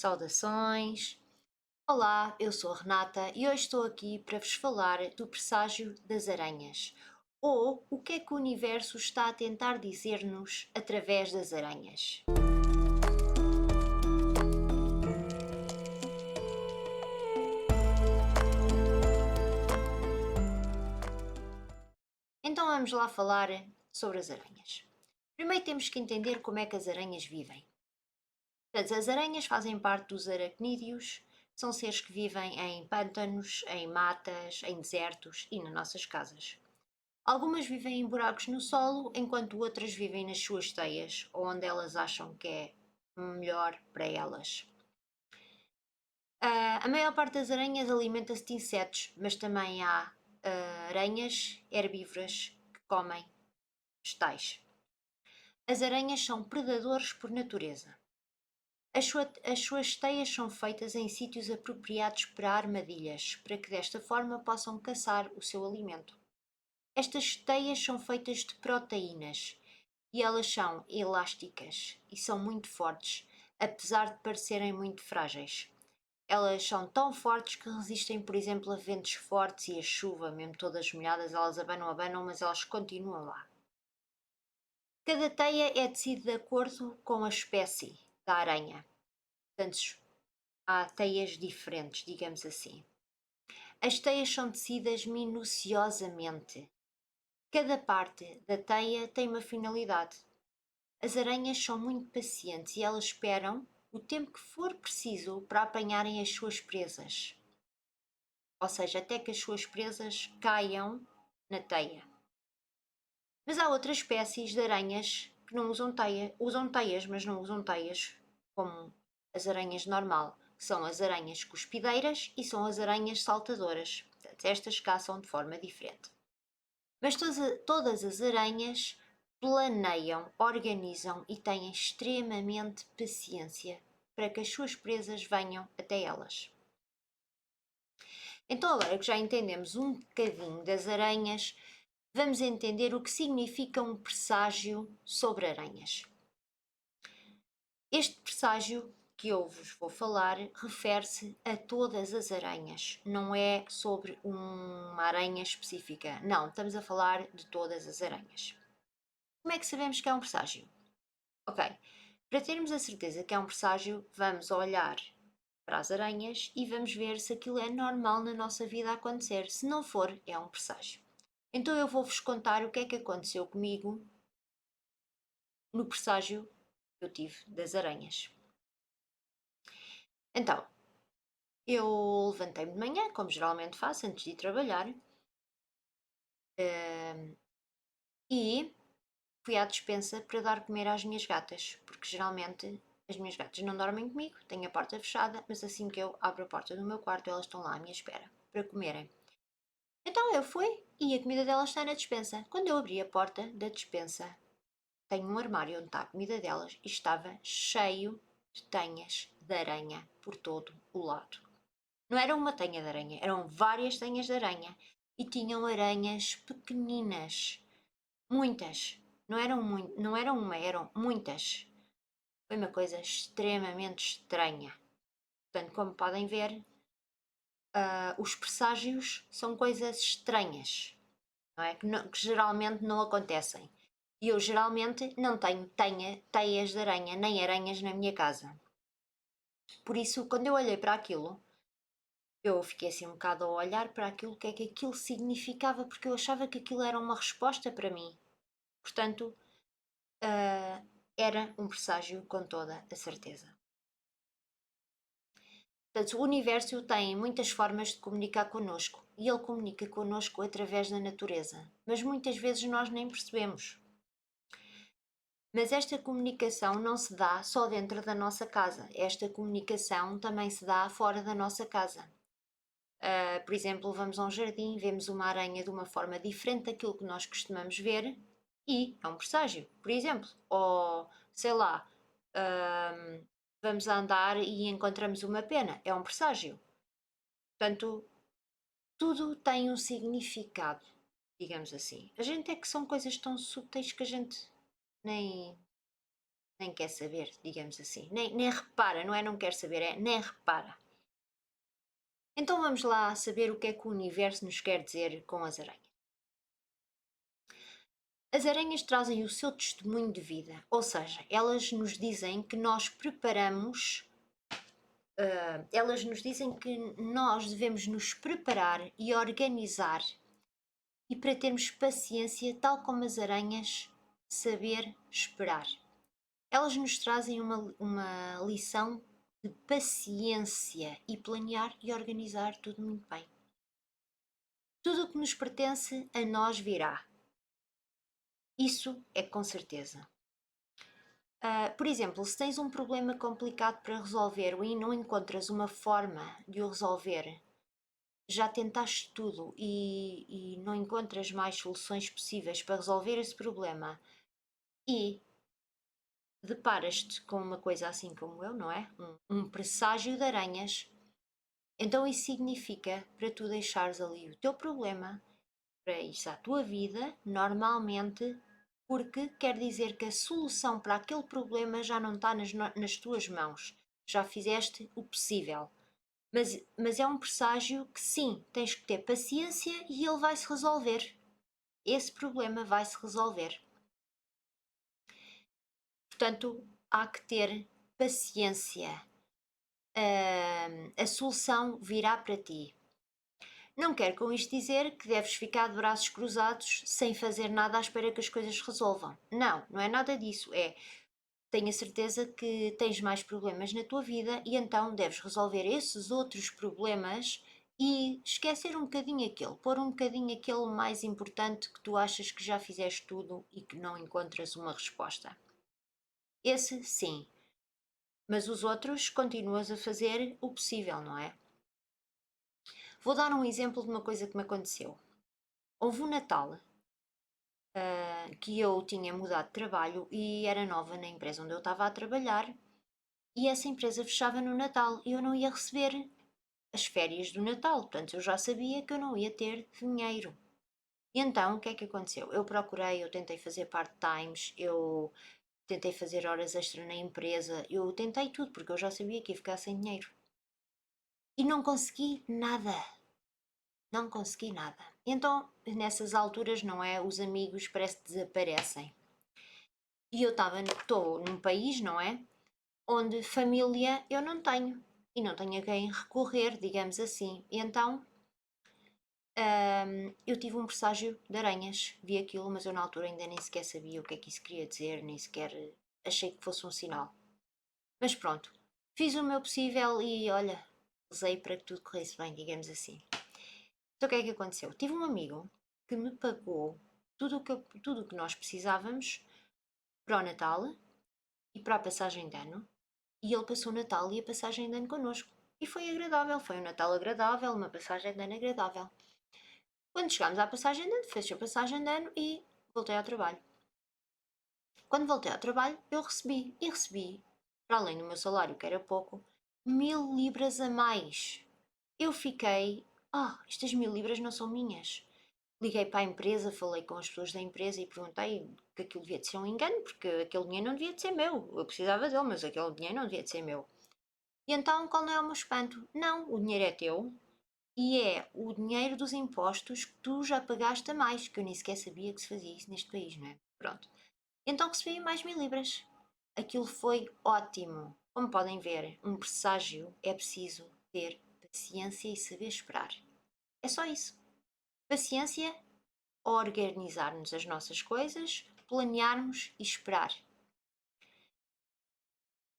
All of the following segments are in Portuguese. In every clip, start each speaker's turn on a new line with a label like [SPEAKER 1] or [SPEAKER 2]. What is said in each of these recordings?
[SPEAKER 1] Saudações! Olá, eu sou a Renata e hoje estou aqui para vos falar do presságio das aranhas, ou o que é que o universo está a tentar dizer-nos através das aranhas. Então vamos lá falar sobre as aranhas. Primeiro temos que entender como é que as aranhas vivem. Portanto, as aranhas fazem parte dos aracnídeos, são seres que vivem em pântanos, em matas, em desertos e nas nossas casas. Algumas vivem em buracos no solo, enquanto outras vivem nas suas teias, ou onde elas acham que é melhor para elas. A maior parte das aranhas alimenta-se de insetos, mas também há aranhas herbívoras que comem vegetais. As aranhas são predadores por natureza. As suas teias são feitas em sítios apropriados para armadilhas, para que desta forma possam caçar o seu alimento. Estas teias são feitas de proteínas e elas são elásticas e são muito fortes, apesar de parecerem muito frágeis. Elas são tão fortes que resistem, por exemplo, a ventos fortes e a chuva, mesmo todas molhadas, elas abanam, mas elas continuam lá. Cada teia é tecida de acordo com a espécie da aranha. Portanto, há teias diferentes, digamos assim. As teias são tecidas minuciosamente. Cada parte da teia tem uma finalidade. As aranhas são muito pacientes e elas esperam o tempo que for preciso para apanharem as suas presas. Ou seja, até que as suas presas caiam na teia. Mas há outras espécies de aranhas que não usam teia, usam teias, mas não usam teias como as aranhas normal, que são as aranhas cuspideiras e são as aranhas saltadoras. Portanto, estas caçam de forma diferente. Mas todas as aranhas planeiam, organizam e têm extremamente paciência para que as suas presas venham até elas. Então, agora que já entendemos um bocadinho das aranhas, vamos entender o que significa um presságio sobre aranhas. Este presságio que eu vos vou falar refere-se a todas as aranhas, não é sobre uma aranha específica. Não, estamos a falar de todas as aranhas. Como é que sabemos que é um presságio? Ok, para termos a certeza que é um presságio, vamos olhar para as aranhas e vamos ver se aquilo é normal na nossa vida a acontecer. Se não for, é um presságio. Então eu vou-vos contar o que é que aconteceu comigo no presságio que eu tive das aranhas. Então, eu levantei-me de manhã, como geralmente faço, antes de ir trabalhar, e fui à despensa para dar comer às minhas gatas, porque geralmente as minhas gatas não dormem comigo, tenho a porta fechada, mas assim que eu abro a porta do meu quarto, elas estão lá à minha espera para comerem. Então eu fui e a comida delas está na despensa. Quando eu abri a porta da despensa, tenho um armário onde está a comida delas e estava cheio de tenhas de aranha por todo o lado. Não era uma tenha de aranha, eram várias tenhas de aranha e tinham aranhas pequeninas, muitas. Não eram uma, eram muitas. Foi uma coisa extremamente estranha. Portanto, como podem ver, os presságios são coisas estranhas, não é? Que geralmente não acontecem. E eu geralmente não tenho teias de aranha, nem aranhas na minha casa. Por isso, quando eu olhei para aquilo, eu fiquei assim um bocado a olhar para aquilo, o que é que aquilo significava, porque eu achava que aquilo era uma resposta para mim. Portanto, era um presságio com toda a certeza. Portanto, o universo tem muitas formas de comunicar connosco e ele comunica connosco através da natureza, mas muitas vezes nós nem percebemos. Mas esta comunicação não se dá só dentro da nossa casa, esta comunicação também se dá fora da nossa casa. Por exemplo, vamos a um jardim, vemos uma aranha de uma forma diferente daquilo que nós costumamos ver e é um presságio, por exemplo. Ou, sei lá, vamos a andar e encontramos uma pena, é um presságio. Portanto, tudo tem um significado, digamos assim. A gente é que são coisas tão subtis que a gente nem, nem quer saber, digamos assim. Nem repara, não é não quer saber, é nem repara. Então vamos lá saber o que é que o universo nos quer dizer com as aranhas. As aranhas trazem o seu testemunho de vida, ou seja, elas nos dizem que nós preparamos, elas nos dizem que nós devemos nos preparar e organizar e para termos paciência, tal como as aranhas, saber esperar. Elas nos trazem uma lição de paciência e planear e organizar tudo muito bem. Tudo o que nos pertence a nós virá. Isso é com certeza. Por exemplo, se tens um problema complicado para resolver e não encontras uma forma de o resolver, já tentaste tudo e não encontras mais soluções possíveis para resolver esse problema e deparas-te com uma coisa assim como eu, não é? Um presságio de aranhas, então isso significa para tu deixares ali o teu problema, para ires à tua vida, normalmente, porque quer dizer que a solução para aquele problema já não está nas tuas mãos. Já fizeste o possível. Mas é um presságio que sim, tens que ter paciência e ele vai se resolver. Esse problema vai se resolver. Portanto, há que ter paciência. A solução virá para ti. Não quero com isto dizer que deves ficar de braços cruzados sem fazer nada à espera que as coisas se resolvam. Não, não é nada disso. Tenho a certeza que tens mais problemas na tua vida e então deves resolver esses outros problemas e esquecer um bocadinho aquele, pôr um bocadinho aquele mais importante que tu achas que já fizeste tudo e que não encontras uma resposta. Esse sim, mas os outros continuas a fazer o possível, não é? Vou dar um exemplo de uma coisa que me aconteceu. Houve um Natal que eu tinha mudado de trabalho e era nova na empresa onde eu estava a trabalhar e essa empresa fechava no Natal e eu não ia receber as férias do Natal, portanto eu já sabia que eu não ia ter dinheiro. E então o que é que aconteceu? Eu tentei fazer part-times, eu tentei fazer horas extra na empresa, eu tentei tudo porque eu já sabia que ia ficar sem dinheiro. E não consegui nada. Não consegui nada. Então, nessas alturas, não é? Os amigos parece que desaparecem. E estou num país, não é? Onde família eu não tenho. E não tenho a quem recorrer, digamos assim. E então, eu tive um presságio de aranhas. Vi aquilo, mas eu na altura ainda nem sequer sabia o que é que isso queria dizer, nem sequer achei que fosse um sinal. Mas pronto, fiz o meu possível e olha, rezei para que tudo corresse bem, digamos assim. Então o que é que aconteceu? Tive um amigo que me pagou tudo o que nós precisávamos para o Natal e para a passagem de ano. E ele passou o Natal e a passagem de ano connosco. E foi agradável, foi um Natal agradável, uma passagem de ano agradável. Quando chegámos à passagem de ano, fez a passagem de ano e voltei ao trabalho. Quando voltei ao trabalho, eu recebi, para além do meu salário, que era pouco, 1000 libras a mais. Eu fiquei, estas 1000 libras não são minhas. Liguei para a empresa, falei com as pessoas da empresa e perguntei que aquilo devia de ser um engano, porque aquele dinheiro não devia de ser meu. Eu precisava dele, mas aquele dinheiro não devia de ser meu. E então, qual não é o meu espanto? Não, o dinheiro é teu e é o dinheiro dos impostos que tu já pagaste a mais, que eu nem sequer sabia que se fazia isso neste país, não é? Pronto. Então recebi mais 1000 libras. Aquilo foi ótimo. Como podem ver, um presságio é preciso ter paciência e saber esperar. É só isso. Paciência, organizarmos as nossas coisas, planearmos e esperar.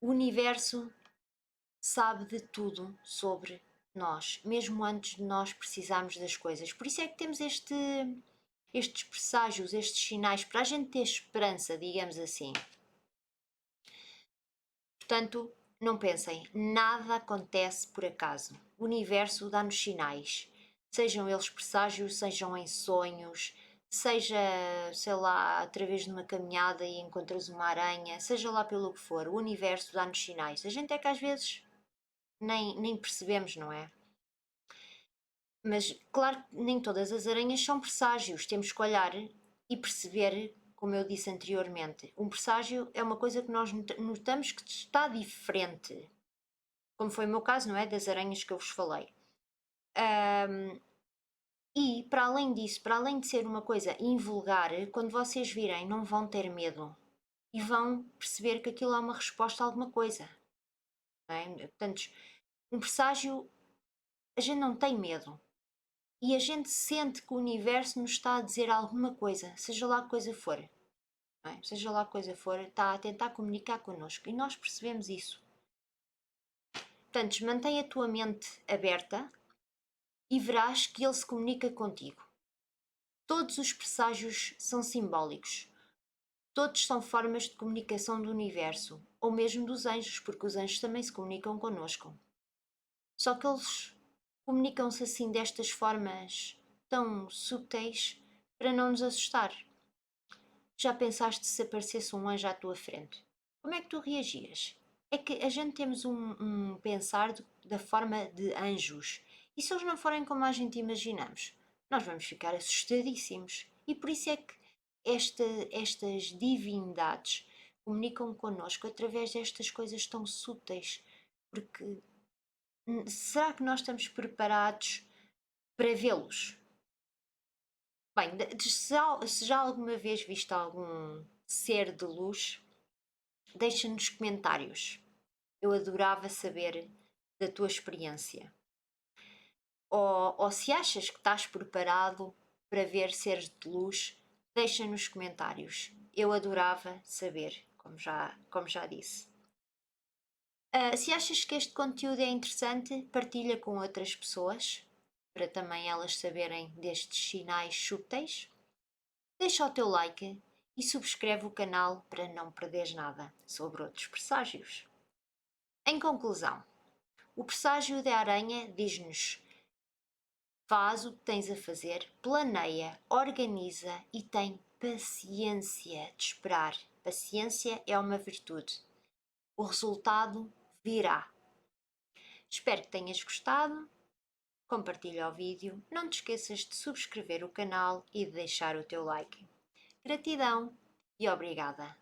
[SPEAKER 1] O universo sabe de tudo sobre nós, mesmo antes de nós precisarmos das coisas. Por isso é que temos estes presságios, estes sinais, para a gente ter esperança, digamos assim. Portanto, não pensem, nada acontece por acaso. O universo dá-nos sinais, sejam eles presságios, sejam em sonhos, seja, sei lá, através de uma caminhada e encontras uma aranha, seja lá pelo que for, o universo dá-nos sinais. A gente é que às vezes nem percebemos, não é? Mas claro que nem todas as aranhas são presságios, temos que olhar e perceber como eu disse anteriormente, um presságio é uma coisa que nós notamos que está diferente, como foi o meu caso, não é? Das aranhas que eu vos falei. E, para além disso, para além de ser uma coisa invulgar, quando vocês virem, não vão ter medo e vão perceber que aquilo é uma resposta a alguma coisa. Não é? Portanto, um presságio, a gente não tem medo. E a gente sente que o universo nos está a dizer alguma coisa, seja lá que coisa for. Não é? Seja lá que coisa for, está a tentar comunicar connosco. E nós percebemos isso. Portanto, mantém a tua mente aberta e verás que ele se comunica contigo. Todos os presságios são simbólicos. Todos são formas de comunicação do universo, ou mesmo dos anjos, porque os anjos também se comunicam connosco. Só que eles comunicam-se assim destas formas tão subtis para não nos assustar. Já pensaste se aparecesse um anjo à tua frente? Como é que tu reagias? É que a gente temos um pensar da forma de anjos. E se eles não forem como a gente imaginamos? Nós vamos ficar assustadíssimos. E por isso é que estas divindades comunicam connosco através destas coisas tão súteis. Porque será que nós estamos preparados para vê-los? Bem, se já alguma vez viste algum ser de luz, deixa nos comentários. Eu adorava saber da tua experiência. Ou se achas que estás preparado para ver seres de luz, deixa nos comentários. Eu adorava saber, como já disse. Se achas que este conteúdo é interessante, partilha com outras pessoas, para também elas saberem destes sinais subtis. Deixa o teu like e subscreve o canal para não perderes nada sobre outros presságios. Em conclusão, o presságio da aranha diz-nos: faz o que tens a fazer, planeia, organiza e tem paciência de esperar. Paciência é uma virtude. O resultado virá. Espero que tenhas gostado. Compartilha o vídeo. Não te esqueças de subscrever o canal e de deixar o teu like. Gratidão e obrigada!